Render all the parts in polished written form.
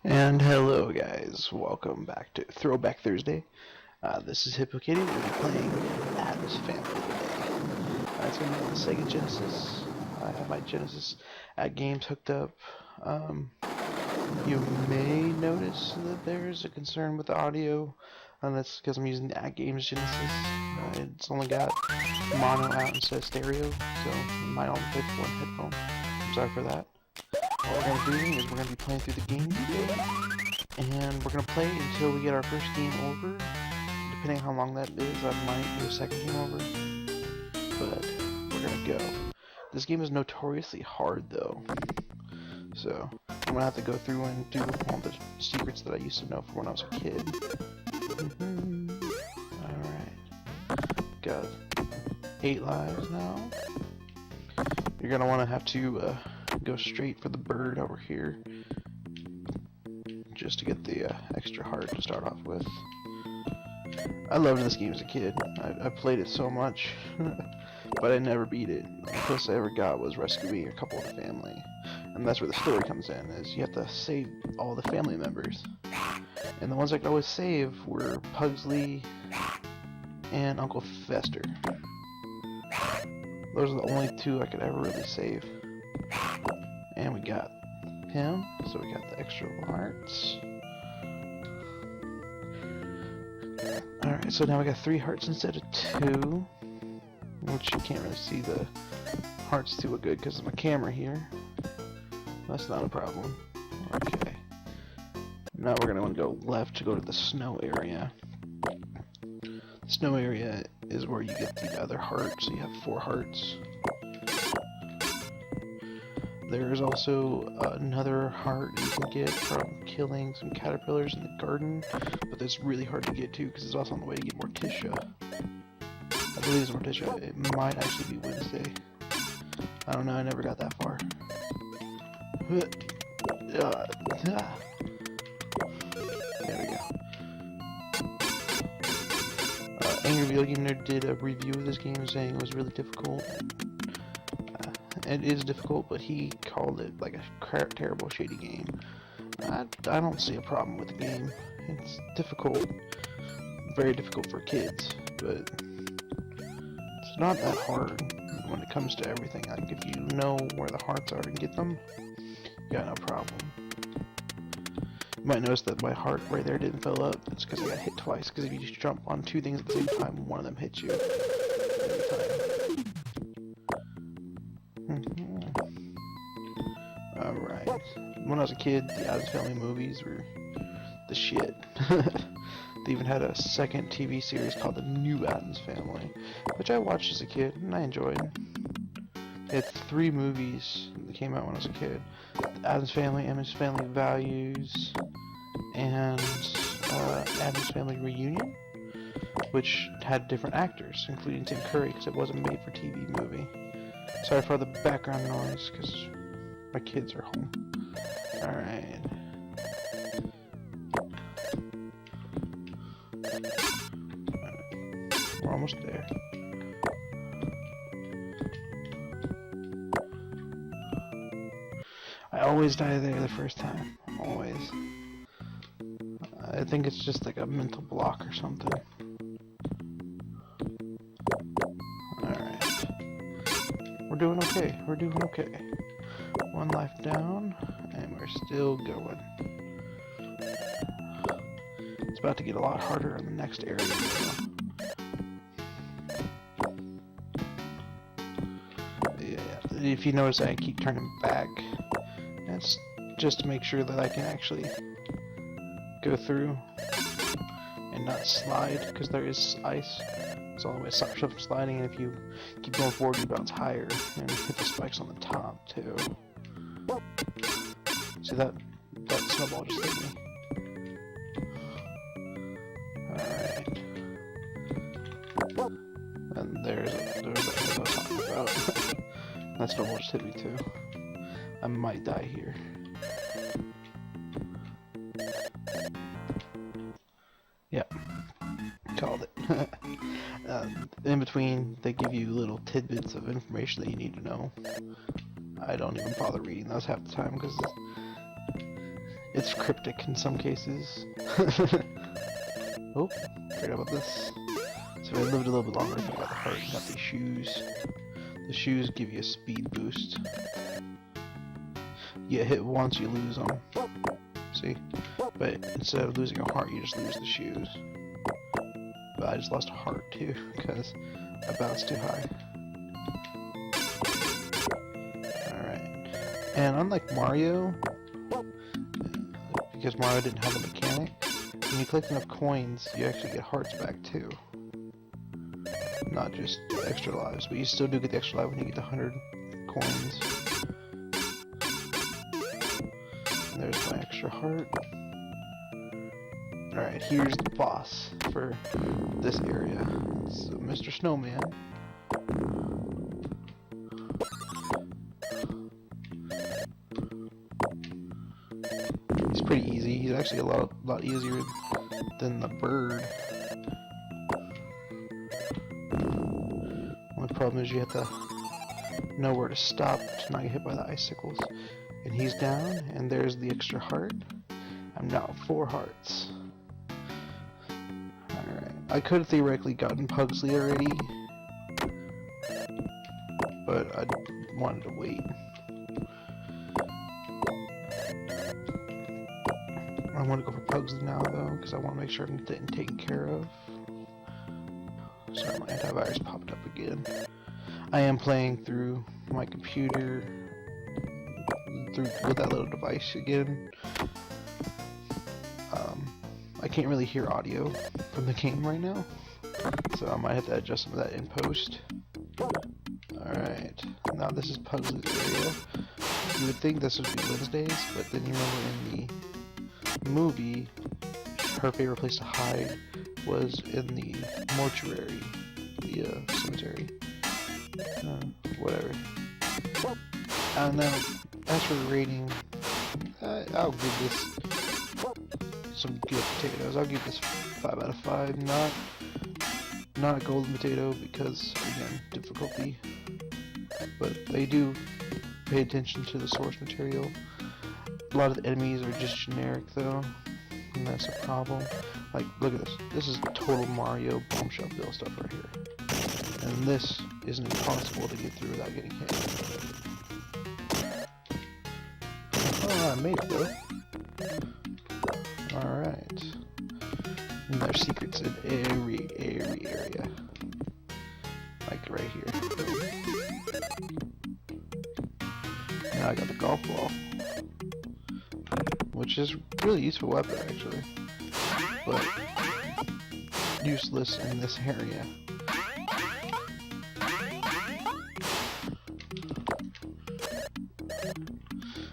And hello guys, welcome back to Throwback Thursday. This is Hippokittie. We'll be playing Addams Family today. It's going to be on the Sega Genesis. I have my Genesis at games hooked up. You may notice that there's a concern with the audio, and that's because I'm using the at games Genesis. It's only got mono out instead of stereo, so you might only pick one headphone. I'm sorry for that. What we're going to do is we're going to be playing through the game today, and we're going to play until we get our first game over. Depending on how long that is, I might do a second game over, but we're going to go. This game is notoriously hard though, so I'm going to have to go through and do all the secrets that I used to know from when I was a kid. Alright, got 8 lives now. You're going to want to have to go straight for the bird over here, just to get the extra heart to start off with. I loved this game as a kid. I played it so much, but I never beat it. The closest I ever got was rescuing a couple of the family, and that's where the story comes in. Is you have to save all the family members, and the ones I could always save were Pugsley and Uncle Fester. Those are the only 2 I could ever really save. And we got him, so we got the extra hearts. Alright, so now we got 3 hearts instead of 2, which you can't really see the hearts too good because of my camera here. That's not a problem. Okay. Now we're going to want to go left to go to the snow area. The snow area is where you get the other heart, so you have 4 hearts. There is also another heart you can get from killing some caterpillars in the garden, but that's really hard to get to because it's also on the way to get Morticia. I believe it's Morticia. It might actually be Wednesday. I don't know, I never got that far. There we go. Angry Video Gamer did a review of this game saying it was really difficult. It is difficult, but he called it like a terrible, shady game. I don't see a problem with the game. It's difficult, very difficult for kids, but it's not that hard when it comes to everything. Like if you know where the hearts are and get them, you got no problem. You might notice that my heart right there didn't fill up. That's because I got hit twice. Because if you just jump on 2 things at the same time, one of them hits you every time. Alright. When I was a kid, the Addams Family movies were the shit. They even had a second TV series called The New Addams Family, which I watched as a kid, and I enjoyed. They had 3 movies that came out when I was a kid. The Addams Family, Addams Family Values, and Addams Family Reunion, which had different actors, including Tim Curry, because it wasn't made for TV movie. Sorry for the background noise, because my kids are home. Alright. We're almost there. I always die there the first time. Always. I think it's just like a mental block or something. Alright. We're doing okay. We're doing okay. 1 life down, and we're still going. It's about to get a lot harder in the next area. Yeah, if you notice, I keep turning back. That's just to make sure that I can actually go through and not slide, because there is ice. It's all the way stuff sliding, and if you keep going forward, you bounce higher and hit the spikes on the top too. See that snowball just hit me. Alright. And there's what I was talking about. That snowball just hit me too. I might die here. Yep. Called it. In between, they give you little tidbits of information that you need to know. I don't even bother reading those half the time because It's cryptic in some cases. Oh, forgot about this. So I lived a little bit longer if I got the heart and got these shoes. The shoes give you a speed boost. You get hit once, you lose them. See? But instead of losing a heart, you just lose the shoes. But I just lost a heart too, because I bounced too high. Alright. And unlike Mario, because Mario didn't have a mechanic, when you collect enough coins, you actually get hearts back too. Not just extra lives, but you still do get the extra life when you get the 100 coins. And there's my extra heart. Alright, here's the boss for this area. So Mr. Snowman. He's pretty easy. He's actually a lot easier than the bird. Only problem is you have to know where to stop to not get hit by the icicles. And he's down, and there's the extra heart. I'm now 4 hearts. Alright. I could have theoretically gotten Pugsley already, but I wanted to wait. I want to go for Pugsley now though, because I want to make sure I'm getting taken care of. Sorry, my antivirus popped up again. I am playing through my computer with that little device again. I can't really hear audio from the game right now, so I might have to adjust some of that in post. Alright, now this is Pugsley's area. You would think this would be Wednesdays, but then you remember in the movie, her favorite place to hide was in the mortuary, the cemetery, whatever. And then, as for the rating, I'll give this some good potatoes. I'll give this 5 out of 5. Not a golden potato because, again, difficulty. But they do pay attention to the source material. A lot of the enemies are just generic though, and that's a problem. Like, look at this. This is total Mario Bombshell Bill stuff right here. And this is impossible to get through without getting hit. Oh, I made it though. Alright. And there's secrets in every area. Like right here. Now I got the golf ball, which is a really useful weapon actually, but useless in this area.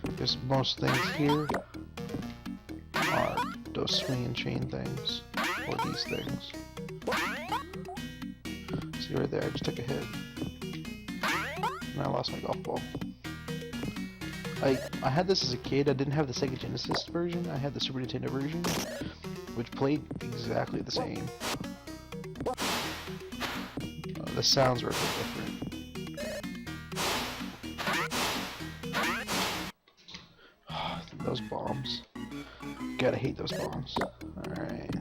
Because most things here are those swing and chain things, or these things. See right there, I just took a hit, and I lost my golf ball. I had this as a kid. I didn't have the Sega Genesis version. I had the Super Nintendo version, which played exactly the same. The sounds were a bit different. Those bombs. Gotta hate those bombs. Alright.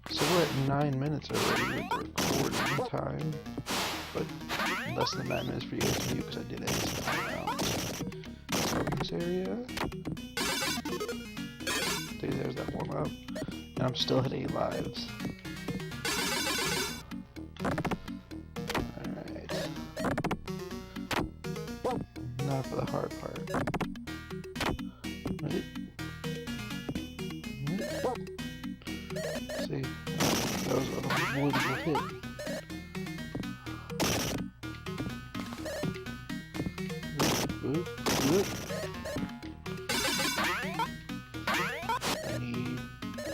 So we're at 9 minutes already with the recording time. But less than 9 minutes for you guys to view because I did edit some time out. This area. There's that warm up. And I'm still at 8 lives. Alright. Now for the hard part. Right. See, that was an avoidable hit. I need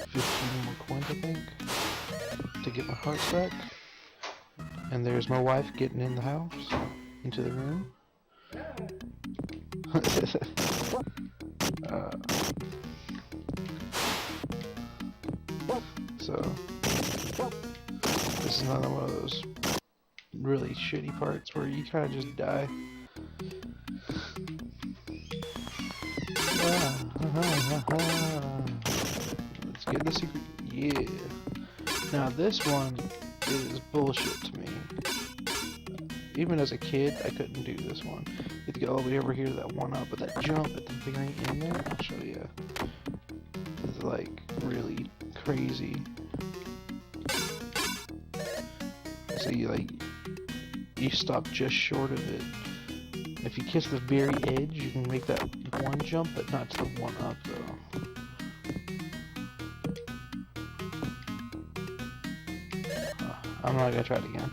15 more coins, I think, to get my hearts back. And there's my wife getting in the house, into the room. So, this is another one of those really shitty parts where you kind of just die. Let's get the secret. Yeah. Now this one is bullshit to me. Even as a kid, I couldn't do this one. You have to get all the way over here to that one up, but that jump at the very end there, I'll show you. It's like really crazy. So you stop just short of it. If you kiss the very edge, you can make that one jump, but not to the one up though. I'm not gonna try it again.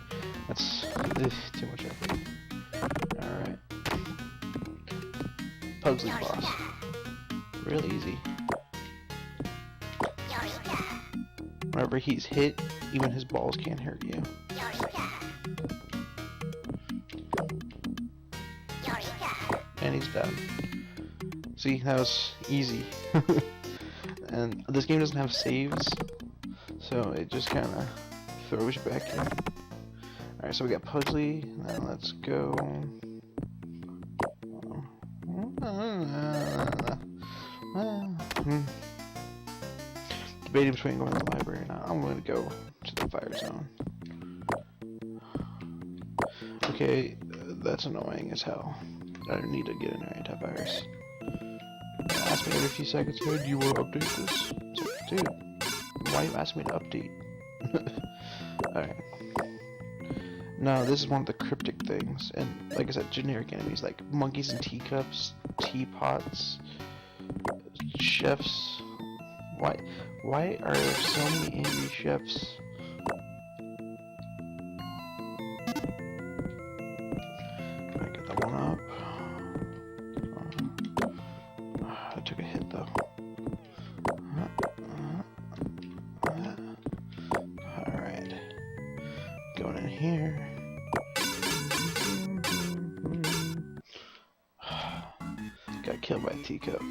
That's too much effort. Alright. Pugsley's boss. Real easy. Whenever he's hit, even his balls can't hurt you. And he's dead. See, that was easy. And this game doesn't have saves, so it just kind of throws you back in. Alright, so we got Pugsley. Now let's go. Debating between going to the library now. I'm going to go to the fire zone. Okay, that's annoying as hell. I need to get an antivirus. Ask me every few seconds, hey, do you want to update this? It's like, dude, why you asking me to update? Alright. No, this is one of the cryptic things, and like I said, generic enemies like monkeys and teacups, teapots, chefs. Why are there so many angry chefs? I got that one up. I took a hit though. Alright. Going in here. Got killed by a teacup.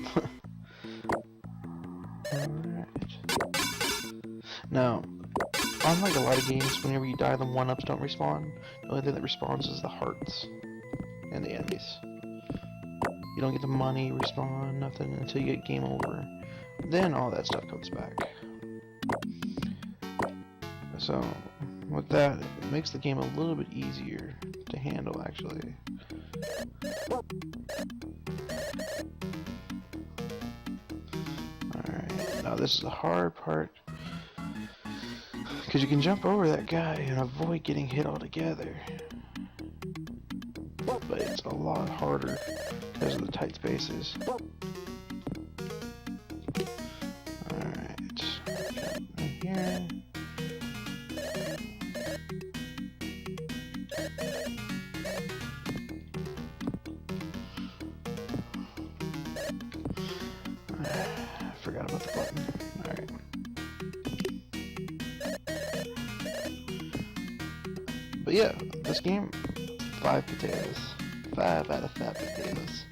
Now, unlike a lot of games, whenever you die, the one-ups don't respawn. The only thing that respawns is the hearts and the enemies. You don't get the money respawn, nothing, until you get game over. Then all that stuff comes back. So, with that, it makes the game a little bit easier to handle, actually. Alright, now this is the hard part. Because you can jump over that guy and avoid getting hit altogether. But it's a lot harder because of the tight spaces. Alright. In here. I forgot about the button. Alright. But yeah, this game, 5 potatoes. 5 out of 5 potatoes.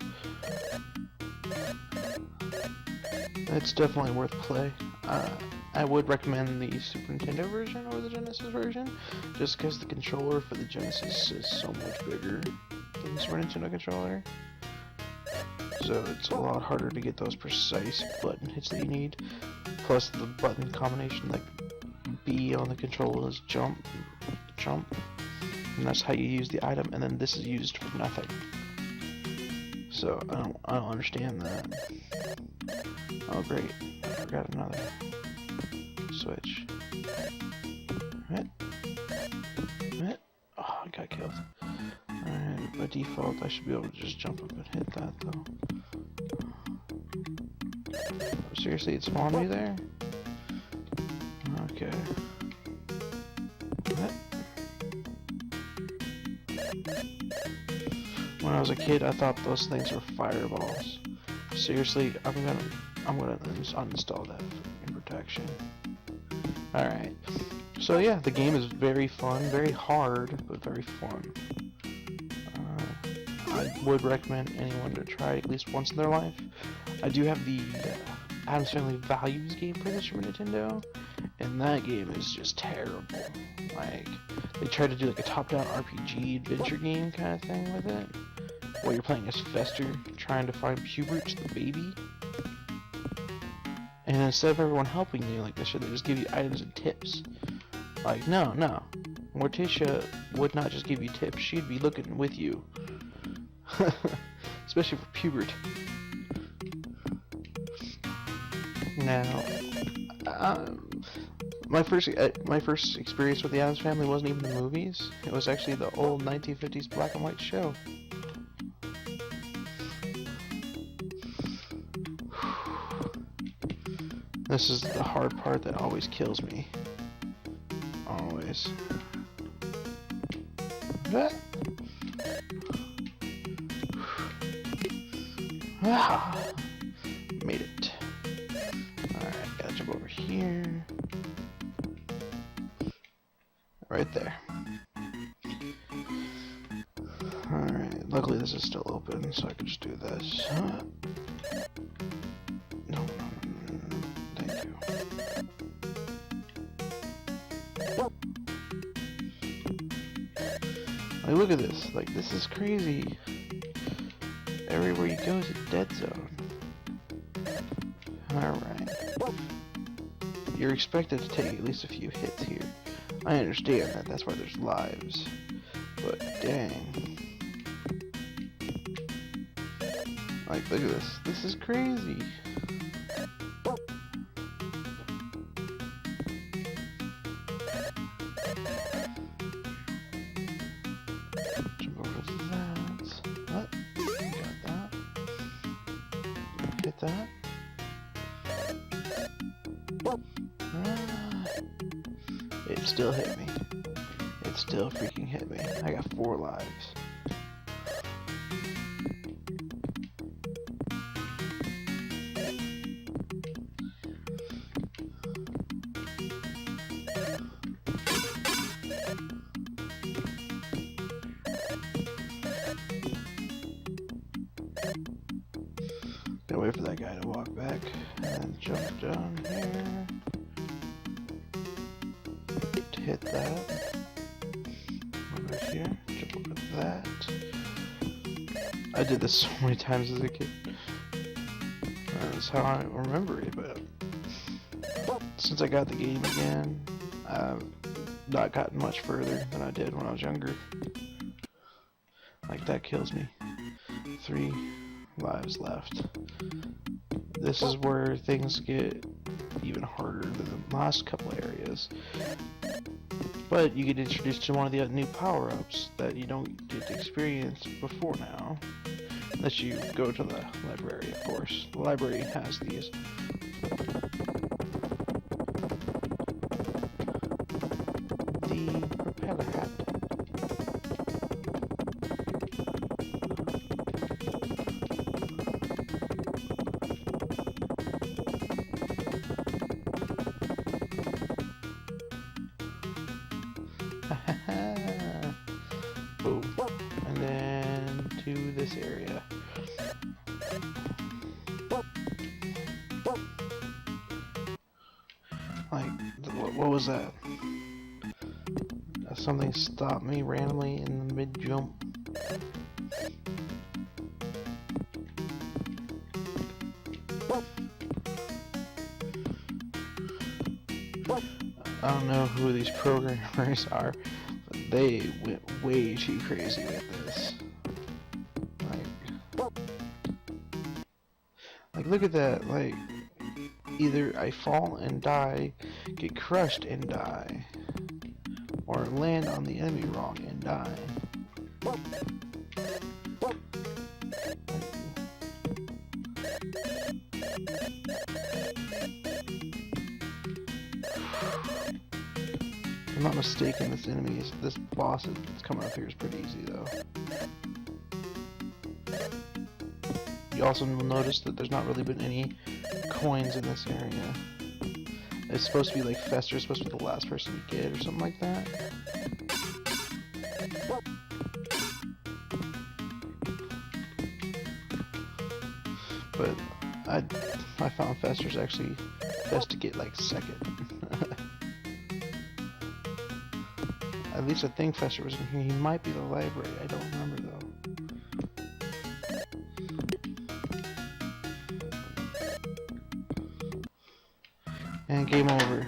It's definitely worth play. I would recommend the Super Nintendo version or the Genesis version, just because the controller for the Genesis is so much bigger than the Super Nintendo controller. So it's a lot harder to get those precise button hits that you need. Plus the button combination, like B on the controller is jump, jump. And that's how you use the item, and then this is used for nothing. So I don't understand that. Oh great, I forgot another switch. Right? Oh, I got killed. Alright, by default I should be able to just jump up and hit that though. Seriously, it spawned me there? Okay. What? When I was a kid, I thought those things were fireballs. Seriously, I'm gonna uninstall that in protection. Alright. So yeah, the game is very fun, very hard, but very fun. I would recommend anyone to try it at least once in their life. I do have the Addams Family Values game for the Super Nintendo, and that game is just terrible. Like, they tried to do like a top-down RPG adventure game kind of thing with it, where you're playing as Fester, trying to find Hubert, the baby. And instead of everyone helping you like this, should they just give you items and tips? Like, no. Morticia would not just give you tips, she'd be looking with you. Especially for Pubert. Now, my first experience with the Addams Family wasn't even the movies. It was actually the old 1950s black and white show. This is the hard part that always kills me. Always. Ah, made it. Alright, gotta jump over here. Right there. Alright, luckily this is still open, so I can just do this. No, thank you. Like, look at this. Like, this is crazy. Everywhere you go is a dead zone. Alright. You're expected to take at least a few hits here. I understand that, that's why there's lives. But dang. Like, look at this. This is crazy. Jump over to that. What? Got that. Hit that. It still hit me. It still freaking hit me. I got 4 lives. Gotta wait for that guy to walk back and jump down here to hit that. Over here, jump over that. I did this so many times as a kid. That's how I remember it, but since I got the game again, I've not gotten much further than I did when I was younger. Like, that kills me. 3 lives left. This is where things get even harder than the last couple areas. But you get introduced to one of the new power-ups that you don't get to experience before now. Unless you go to the library, of course. The library has these. The propeller hat. Boom. And then to this area. Like, what was that? Something stopped me randomly in the mid-jump. I don't know who these programmers are, but they went way too crazy with this. Like look at that, like, either I fall and die, get crushed and die, or land on the enemy wrong and die. If I'm not mistaken, this boss that's coming up here is pretty easy though. You also will notice that there's not really been any coins in this area. It's supposed to be like Fester's supposed to be the last person to get or something like that. But I found Fester's actually best to get like second. At least I think Fester was in here. He might be the library. I don't remember though. And game over.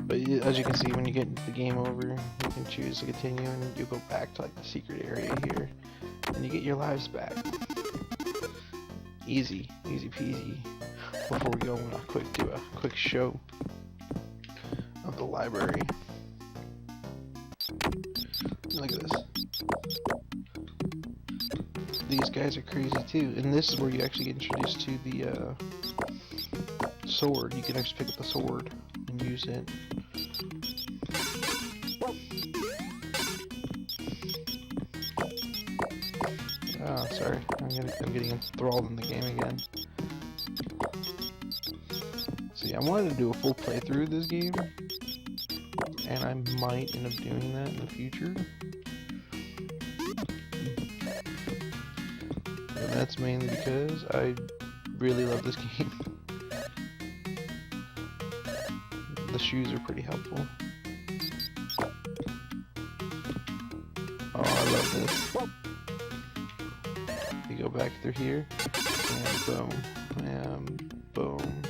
But as you can see, when you get into the game over, you can choose to continue, and you go back to like the secret area here, and you get your lives back. Easy peasy. Before we go, I'm gonna do a quick show of the library. Look at this. These guys are crazy too, and this is where you actually get introduced to the sword. You can actually pick up the sword and use it. Oh, sorry. I'm getting enthralled in the game again. See, I wanted to do a full playthrough of this game, and I might end up doing that in the future. And that's mainly because I really love this game. The shoes are pretty helpful. Oh, I love this. You go back through here, and boom, and boom.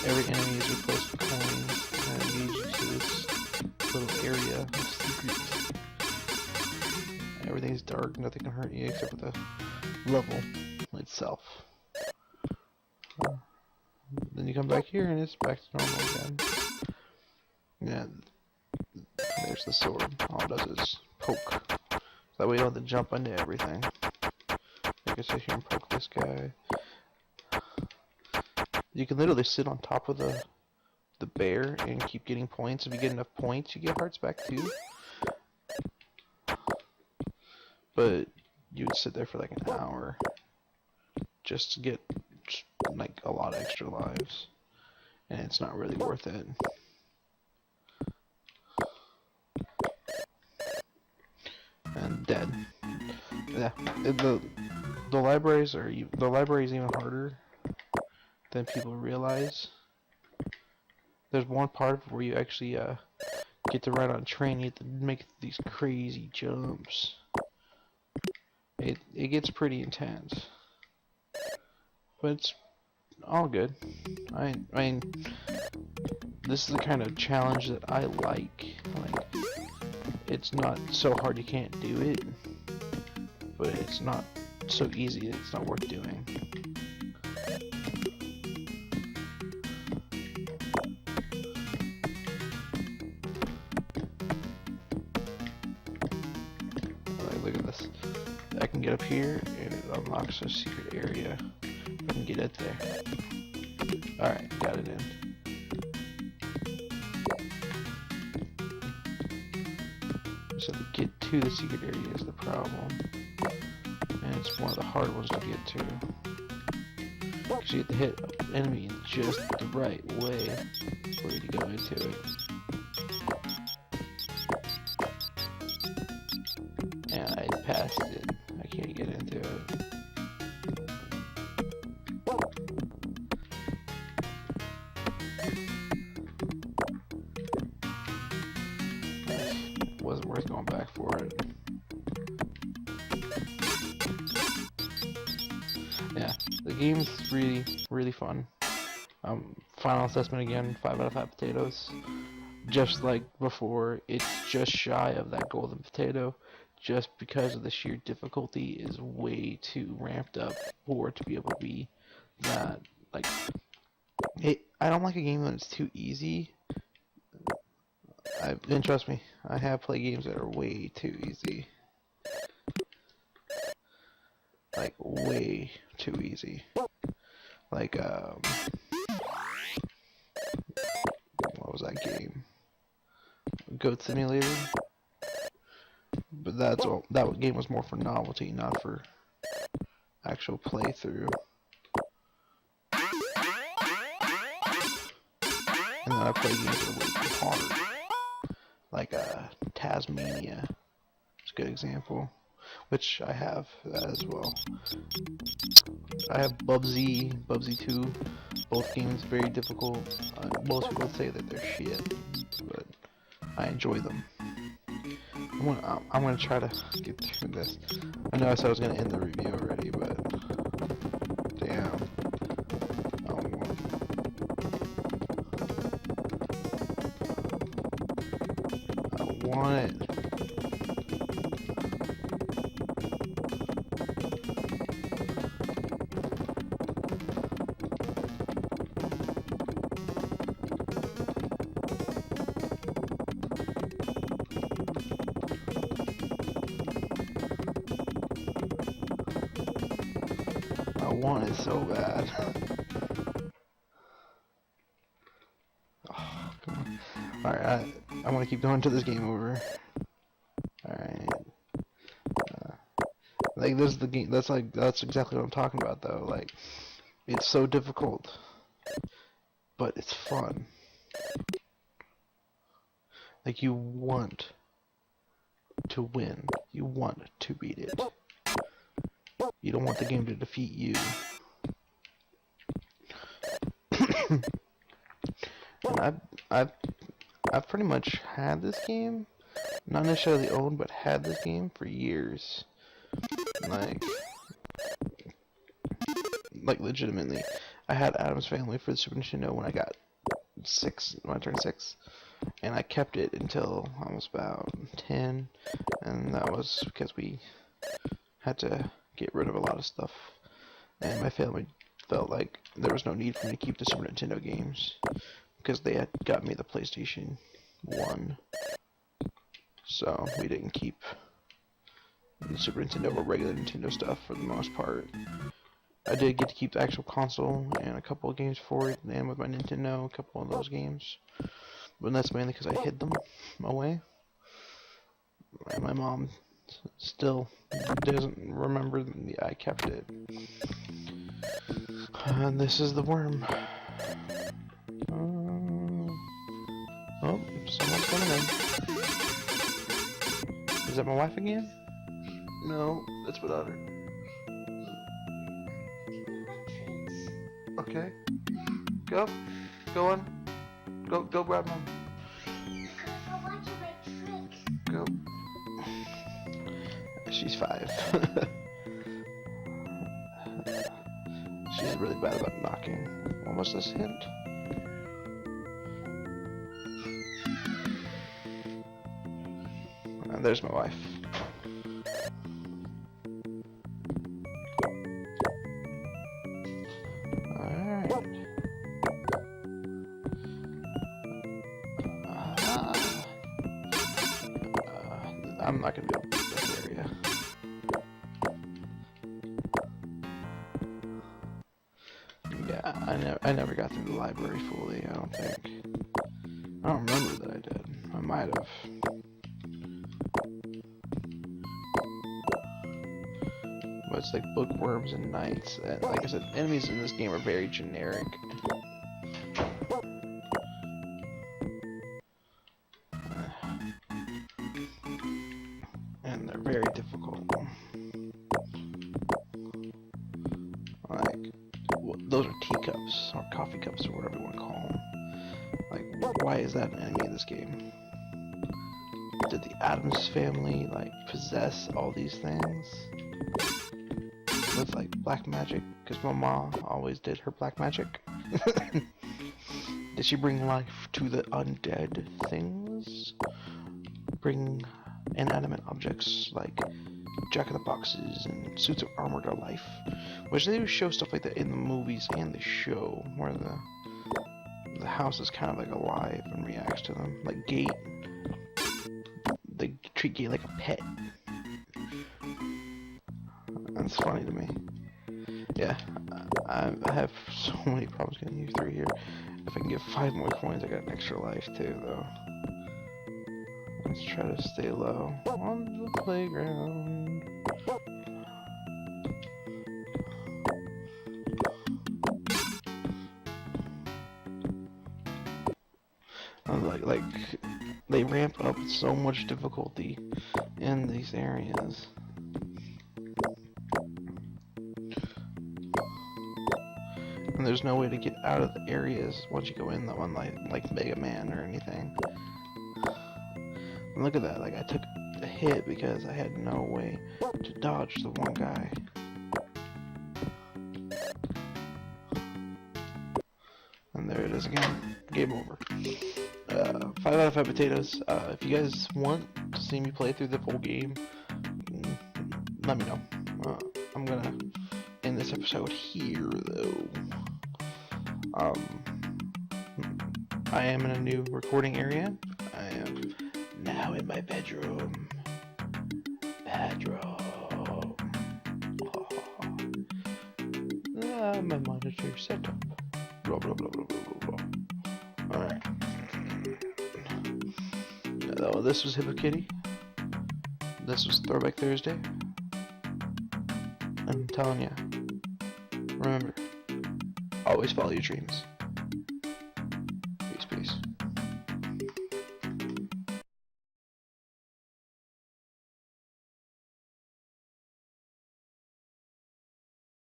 Every enemy is replaced with coins, and it leads you to this little area of secrets. Everything's dark, nothing can hurt you except for the level itself. Then you come back here, and it's back to normal again. And there's the sword. All it does is poke. That way you don't have to jump into everything. You can sit here and poke this guy. You can literally sit on top of the bear and keep getting points. If you get enough points, you get hearts back too. But you would sit there for like an hour just to get like a lot of extra lives, and it's not really worth it. And dead. Yeah, the libraries are even harder than people realize. There's one part where you actually get to ride on a train. You have to make these crazy jumps. It gets pretty intense, but it's all good. I mean, this is the kind of challenge that I like. Like, it's not so hard you can't do it, but it's not so easy it's not worth doing. Look at this. I can get up here and it unlocks a secret area. I can get it there. Alright, got it in. So to get to the secret area is the problem. And it's one of the hard ones to get to. Because you have to hit an enemy in just the right way for you to go into it. And I passed it. I can't get into it. Wasn't worth going back for it. Yeah, the game's really fun. Final assessment again, 5 out of 5 potatoes. Just like before, it's just shy of that golden potato, just because of the sheer difficulty is way too ramped up for it to be able to be that. Like, I don't like a game that's too easy. And trust me, I have played games that are way too easy. Like, way too easy. Like, what was that game? Goat Simulator? But that's all. That game was more for novelty, not for actual playthrough. And then I play games that are way too hard. Like Tasmania. It's a good example. Which I have that as well. I have Bubsy 2. Both games very difficult. Most people say that they're shit, but I enjoy them. I'm gonna try to get through this. I know I said I was gonna end the review already, but damn. Oh want it. I want it so bad. Oh, come on. Alright, I want to keep going till this game over. Alright. Like, this is the game. That's exactly what I'm talking about, though. Like, it's so difficult, but it's fun. Like, you want to win. You want to beat it. You don't want the game to defeat you. And I've pretty much had this game, not necessarily owned, but had this game for years. Like legitimately, I had Addams Family for the Super Nintendo when I turned 6, and I kept it until I was about 10, and that was because we had to get rid of a lot of stuff, and my family felt like there was no need for me to keep the Super Nintendo games because they had got me the PlayStation 1, so we didn't keep the Super Nintendo or regular Nintendo stuff for the most part. I did get to keep the actual console and a couple of games for it, and with my Nintendo, a couple of those games. But that's mainly because I hid them away. And my mom still doesn't remember that I kept it. And this is the worm. Oh, someone's coming in. Is that my wife again? No, that's my daughter. Okay. Go on. Go grab mom. Go. She's 5. She's really bad about knocking. What was this hint? And there's my wife. I'm not gonna be able to beat this area. Yeah, I never got through the library fully, I don't think. I don't remember that I did. I might have. But it's like bookworms and knights. And like I said, enemies in this game are very generic. And they're very difficult. Like, those are teacups, or coffee cups, or whatever you want to call them. Like, why is that an enemy in this game? Did the Addams family, like, possess all these things? With, like, black magic? Because my mom always did her black magic. Did she bring life to the undead things? Bring inanimate objects like jack-in-the-boxes and suits of armor to life, which they do show stuff like that in the movies and the show, where the house is kind of like alive and reacts to them. Like Gate, they treat Gate like a pet. That's funny to me. Yeah, I have so many problems getting you through here. If I can get 5 more coins, I got an extra life too, though. Let's try to stay low on the playground. Like they ramp up so much difficulty in these areas. And there's no way to get out of the areas once you go in that one, like Mega Man or anything. And look at that, like I took a hit because I had no way to dodge the one guy. And there it is again. Game over. 5 out of 5 potatoes. If you guys want to see me play through the full game, let me know. I'm gonna end this episode here, though. I am in a new recording area. I am now in my bedroom. My monitor setup. Blah blah blah blah blah blah blah. Alright. Oh, this was Hippokittie. This was Throwback Thursday. I'm telling ya. Remember, always follow your dreams.